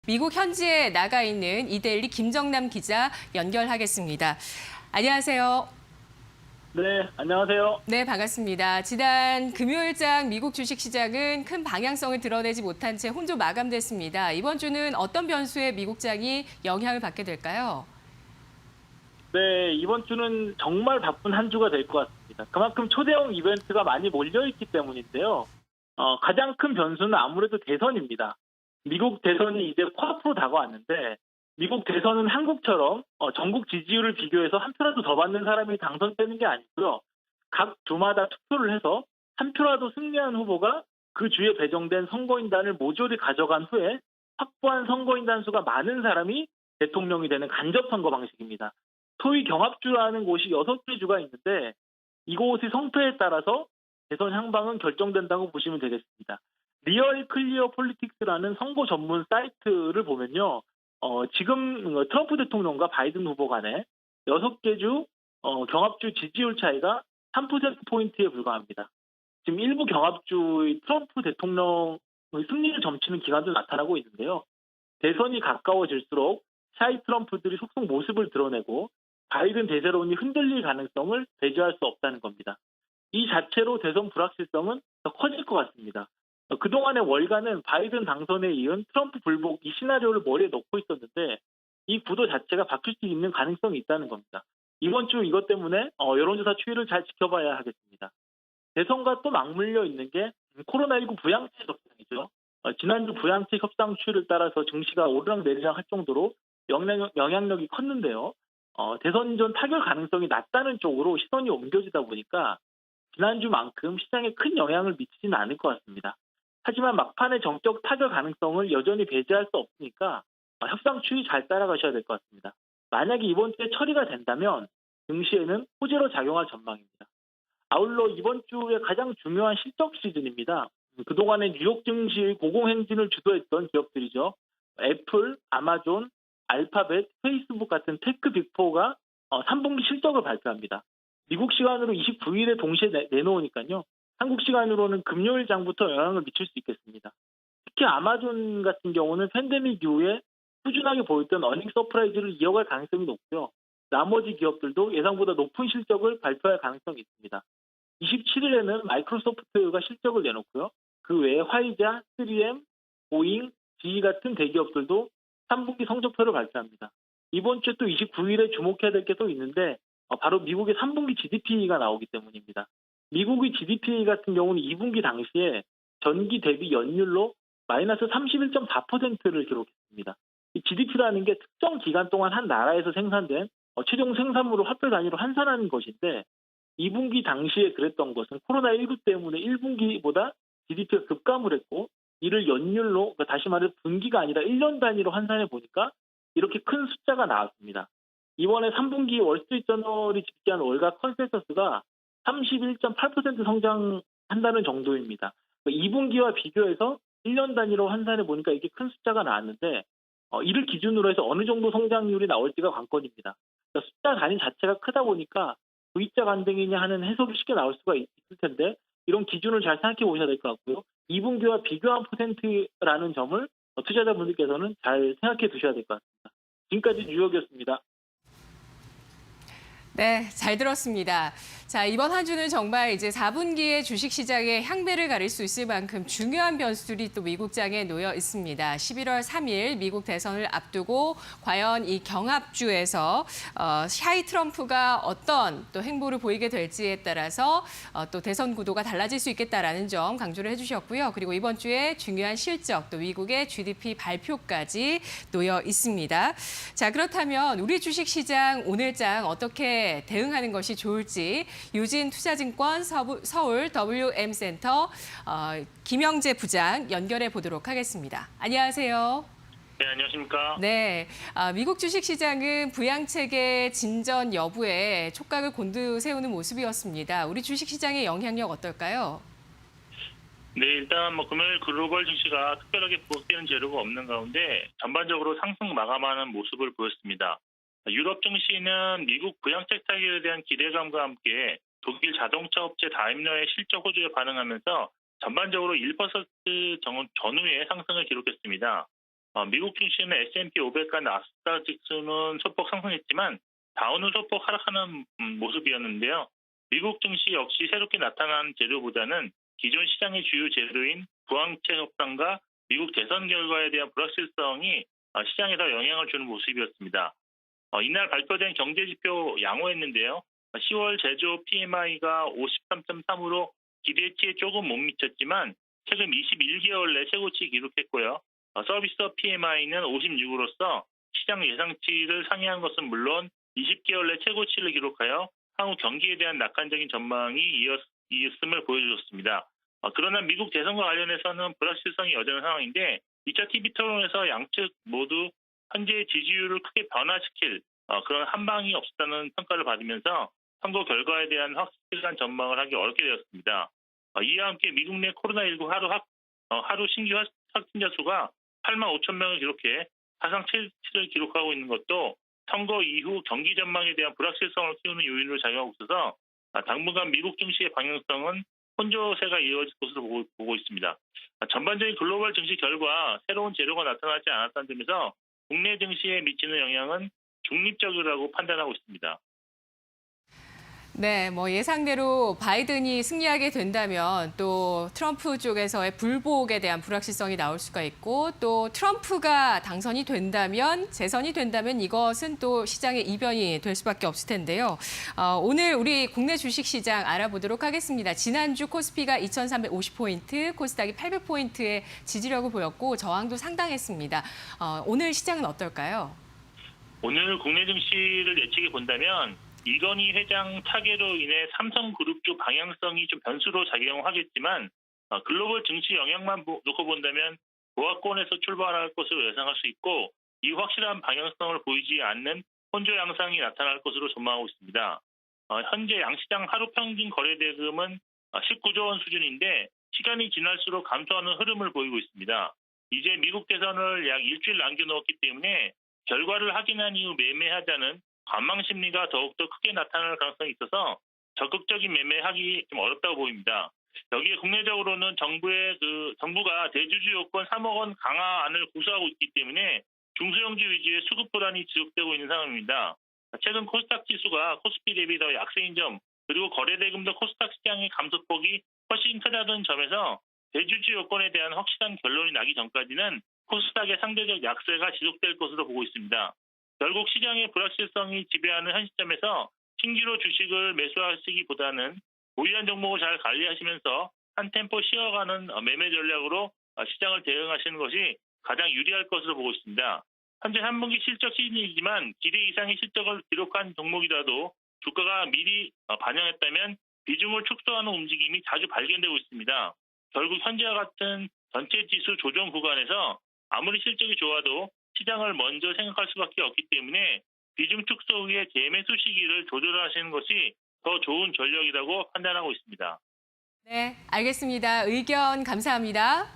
미국 현지에 나가 있는 이데일리 김정남 기자 연결하겠습니다. 안녕하세요. 네, 안녕하세요. 네, 반갑습니다. 지난 금요일장 미국 주식시장은 큰 방향성을 드러내지 못한 채 혼조 마감됐습니다. 이번 주는 어떤 변수에 미국장이 영향을 받게 될까요? 네, 이번 주는 정말 바쁜 한 주가 될 것 같습니다. 그만큼 초대형 이벤트가 많이 몰려있기 때문인데요. 가장 큰 변수는 아무래도 대선입니다. 미국 대선이 이제 코앞으로 다가왔는데, 미국 대선은 한국처럼 전국 지지율을 비교해서 한 표라도 더 받는 사람이 당선되는 게 아니고요. 각 주마다 투표를 해서 한 표라도 승리한 후보가 그 주에 배정된 선거인단을 모조리 가져간 후에 확보한 선거인단 수가 많은 사람이 대통령이 되는 간접선거 방식입니다. 소위 경합주라는 곳이 6개 주가 있는데 이곳의 성패에 따라서 대선 향방은 결정된다고 보시면 되겠습니다. 리얼 클리어 폴리틱스라는 선거 전문 사이트를 보면요. 지금 트럼프 대통령과 바이든 후보 간에 6개 주 경합주 지지율 차이가 3%포인트에 불과합니다. 지금 일부 경합주의 트럼프 대통령의 승리를 점치는 기간도 나타나고 있는데요. 대선이 가까워질수록 샤이 트럼프들이 속속 모습을 드러내고 바이든 대세론이 흔들릴 가능성을 배제할 수 없다는 겁니다. 이 자체로 대선 불확실성은 더 커질 것 같습니다. 그동안의 월간은 바이든 당선에 이은 트럼프 불복 이 시나리오를 머리에 넣고 있었는데 이 구도 자체가 바뀔 수 있는 가능성이 있다는 겁니다. 이번 주 이것 때문에 여론조사 추이를 잘 지켜봐야 하겠습니다. 대선과 또 맞물려 있는 게 코로나19 부양책 협상이죠. 지난주 부양책 협상 추이를 따라서 증시가 오르락내리락 할 정도로 영향력이 컸는데요. 대선 전 타결 가능성이 낮다는 쪽으로 시선이 옮겨지다 보니까 지난주만큼 시장에 큰 영향을 미치지는 않을 것 같습니다. 하지만 막판의 정적 타결 가능성을 여전히 배제할 수 없으니까 협상 추이 잘 따라가셔야 될 것 같습니다. 만약에 이번 주에 처리가 된다면 증시에는 호재로 작용할 전망입니다. 아울러 이번 주에 가장 중요한 실적 시즌입니다. 그동안의 뉴욕 증시의 고공행진을 주도했던 기업들이죠. 애플, 아마존, 알파벳, 페이스북 같은 테크 빅4가 3분기 실적을 발표합니다. 미국 시간으로 29일에 동시에 내놓으니까요. 한국 시간으로는 금요일 장부터 영향을 미칠 수 있겠습니다. 특히 아마존 같은 경우는 팬데믹 이후에 꾸준하게 보였던 어닝 서프라이즈를 이어갈 가능성이 높고요. 나머지 기업들도 예상보다 높은 실적을 발표할 가능성이 있습니다. 27일에는 마이크로소프트가 실적을 내놓고요. 그 외에 화이자, 3M, 보잉, GE 같은 대기업들도 3분기 성적표를 발표합니다. 이번 주 또 29일에 주목해야 될 게 또 있는데 바로 미국의 3분기 GDP가 나오기 때문입니다. 미국의 GDP 같은 경우는 2분기 당시에 전기 대비 연율로 마이너스 31.4%를 기록했습니다. 이 GDP라는 게 특정 기간 동안 한 나라에서 생산된 최종 생산물을 화폐 단위로 환산하는 것인데 2분기 당시에 그랬던 것은 코로나19 때문에 1분기보다 GDP가 급감을 했고 이를 연율로, 그러니까 다시 말해 분기가 아니라 1년 단위로 환산해 보니까 이렇게 큰 숫자가 나왔습니다. 이번에 3분기 월스트리트저널이 집계한 월가 컨센서스가 31.8% 성장한다는 정도입니다. 2분기와 비교해서 1년 단위로 환산해 보니까 이게 큰 숫자가 나왔는데 이를 기준으로 해서 어느 정도 성장률이 나올지가 관건입니다. 그러니까 숫자 단위 자체가 크다 보니까 V자 반등이냐 하는 해석이 쉽게 나올 수가 있을 텐데 이런 기준을 잘 생각해 보셔야 될 것 같고요. 2분기와 비교한 퍼센트라는 점을 투자자분들께서는 잘 생각해 두셔야 될 것 같습니다. 지금까지 뉴욕이었습니다. 네, 잘 들었습니다. 자, 이번 한 주는 정말 이제 4분기의 주식시장의 향배를 가릴 수 있을 만큼 중요한 변수들이 또 미국장에 놓여 있습니다. 11월 3일 미국 대선을 앞두고 과연 이 경합주에서 샤이 트럼프가 어떤 또 행보를 보이게 될지에 따라서 또 대선 구도가 달라질 수 있겠다라는 점 강조를 해주셨고요. 그리고 이번 주에 중요한 실적, 또 미국의 GDP 발표까지 놓여 있습니다. 자, 그렇다면 우리 주식시장 오늘장 어떻게 대응하는 것이 좋을지 유진 투자증권 서울 WM센터 김영재 부장 연결해 보도록 하겠습니다. 안녕하세요. 네, 안녕하십니까. 네, 미국 주식시장은 부양책의 진전 여부에 촉각을 곤두세우는 모습이었습니다. 우리 주식시장의 영향력 어떨까요? 네, 일단 금요일 글로벌 증시가 특별하게 부각되는 재료가 없는 가운데 전반적으로 상승 마감하는 모습을 보였습니다. 유럽 증시는 미국 부양책 타결에 대한 기대감과 함께 독일 자동차 업체 다임러의 실적 호조에 반응하면서 전반적으로 1% 전후의 상승을 기록했습니다. 미국 증시는 S&P 500과 나스닥 지수는 소폭 상승했지만 다우는 소폭 하락하는 모습이었는데요. 미국 증시 역시 새롭게 나타난 재료보다는 기존 시장의 주요 재료인 부항체 협상과 미국 대선 결과에 대한 불확실성이 시장에서 영향을 주는 모습이었습니다. 이날 발표된 경제지표 양호했는데요. 10월 제조 PMI가 53.3으로 기대치에 조금 못 미쳤지만 최근 21개월 내 최고치 기록했고요. 서비스업 PMI는 56으로서 시장 예상치를 상회한 것은 물론 20개월 내 최고치를 기록하여 향후 경기에 대한 낙관적인 전망이 이었음을 보여주었습니다. 그러나 미국 대선과 관련해서는 불확실성이 여전한 상황인데 2차 TV 토론에서 양측 모두 현재의 지지율을 크게 변화시킬 그런 한방이 없었다는 평가를 받으면서 선거 결과에 대한 확실한 전망을 하기 어렵게 되었습니다. 이와 함께 미국 내 코로나19 하루 신규 확진자 수가 8만 5천 명을 기록해 사상 최대치를 기록하고 있는 것도 선거 이후 경기 전망에 대한 불확실성을 키우는 요인으로 작용하고 있어서 당분간 미국 증시의 방향성은 혼조세가 이어질 것으로 보고 있습니다. 전반적인 글로벌 증시 결과 새로운 재료가 나타나지 않았다는 점에서 국내 증시에 미치는 영향은 중립적이라고 판단하고 있습니다. 네, 뭐 예상대로 바이든이 승리하게 된다면 또 트럼프 쪽에서의 불복에 대한 불확실성이 나올 수가 있고 또 트럼프가 당선이 된다면, 재선이 된다면 이것은 또 시장의 이변이 될 수밖에 없을 텐데요. 오늘 우리 국내 주식시장 알아보도록 하겠습니다. 지난주 코스피가 2,350포인트, 코스닥이 800포인트의 지지력을 보였고 저항도 상당했습니다. 오늘 시장은 어떨까요? 오늘 국내 증시를 예측해 본다면 이건희 회장 타계로 인해 삼성그룹주 방향성이 좀 변수로 작용하겠지만 글로벌 증시 영향만 놓고 본다면 보합권에서 출발할 것으로 예상할 수 있고 이 확실한 방향성을 보이지 않는 혼조 양상이 나타날 것으로 전망하고 있습니다. 현재 양시장 하루 평균 거래 대금은 19조 원 수준인데 시간이 지날수록 감소하는 흐름을 보이고 있습니다. 이제 미국 대선을 약 일주일 남겨놓았기 때문에 결과를 확인한 이후 매매하자는 관망 심리가 더욱더 크게 나타날 가능성이 있어서 적극적인 매매하기 좀 어렵다고 보입니다. 여기에 국내적으로는 정부가 대주주 요건 3억 원 강화안을 구사하고 있기 때문에 중소형주 위주의 수급 불안이 지속되고 있는 상황입니다. 최근 코스닥 지수가 코스피 대비 더 약세인 점, 그리고 거래대금도 코스닥 시장의 감소폭이 훨씬 크다는 점에서 대주주 요건에 대한 확실한 결론이 나기 전까지는 코스닥의 상대적 약세가 지속될 것으로 보고 있습니다. 결국 시장의 불확실성이 지배하는 현 시점에서 신규로 주식을 매수하시기보다는 보유한 종목을 잘 관리하시면서 한 템포 쉬어가는 매매 전략으로 시장을 대응하시는 것이 가장 유리할 것으로 보고 있습니다. 현재 3분기 실적 시즌이지만 기대 이상의 실적을 기록한 종목이라도 주가가 미리 반영했다면 비중을 축소하는 움직임이 자주 발견되고 있습니다. 결국 현재와 같은 전체 지수 조정 구간에서 아무리 실적이 좋아도 시장을 먼저 생각할 수밖에 없기 때문에 비중 축소 후에 재매수 시기를 조절하시는 것이 더 좋은 전략이라고 판단하고 있습니다. 네, 알겠습니다. 의견 감사합니다.